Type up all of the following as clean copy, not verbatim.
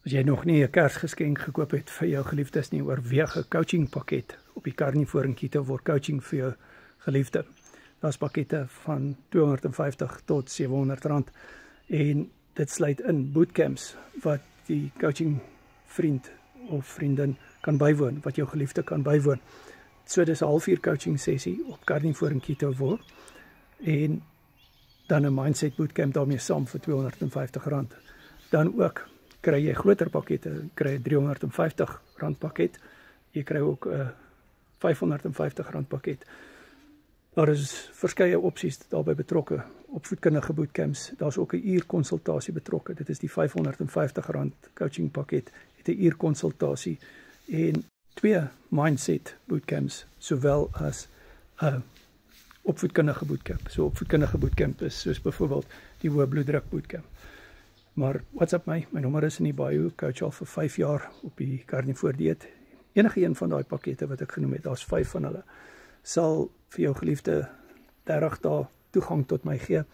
As jy nog nie 'n Kersgeskenk gekoop het vir jou geliefdes nie, oorweeg 'n coaching pakket op die Carnivore in Quito vir coaching vir jou geliefde. Daar's pakkette van R250 tot R700 en dit sluit in bootcamps wat die coaching vriend of vriendin kan bywoon, wat jou geliefde kan bywoon. So dis 'n halfuur coaching sessie op Carnivore in Quito word en dan 'n mindset bootcamp daarmee saam vir R250. Dan ook kry jy groter pakkette, kry jy R350 pakket. Jy kry ook 'n R550 pakket. Daar is verskeie opsies daarbey betrokke. Opvoedkundige bootcamps, daar's ook 'n uur konsultasie betrokke. Dit is die R550 coaching pakket, het 'n uur konsultasie en 2 mindset bootcamps, sowel as 'n opvoedkundige bootcamp. So opvoedkundige bootcamp is soos byvoorbeeld die hoë bloeddruk bootcamp. Maar WhatsApp my nommer is in die bio, coach al vir 5 jaar op die Carnivore dieet. Enige een van daai pakkette wat ek genoem het, daar's 5 van hulle, sal vir jou geliefde 30 dae toegang tot my gee, 'n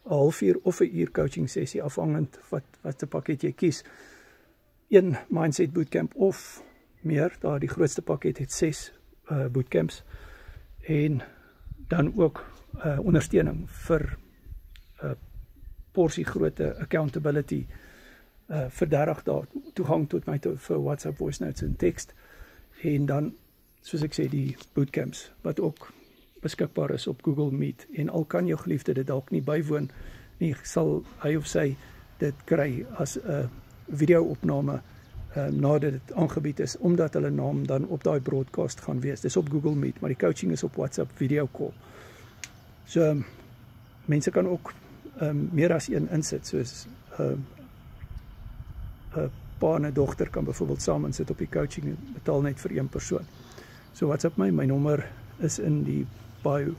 halfuur of 'n uur coaching sessie afhangend wat 'n pakket jy kies. 1 mindset bootcamp of meer, daar die grootste pakket het 6 bootcamps en dan ook ondersteuning vir porsie grootte accountability vir 30 dae toegang tot my vir WhatsApp voice notes en tekst en dan soos ek sê die bootcamps wat ook beskikbaar is op Google Meet en al kan jou geliefde dit dalk nie bywoon nie, sal hy of sy dit kry as 'n video-opname nadat dit aangebied is, omdat hulle naam dan op daai broadcast gaan wees. Dis op Google Meet, maar die coaching is op WhatsApp video call. So mense kan ook meer as een insit, soos 'n pa en 'n dogter kan byvoorbeeld saam insit op die coaching en betaal net vir een persoon. So WhatsApp my nommer is in die bio.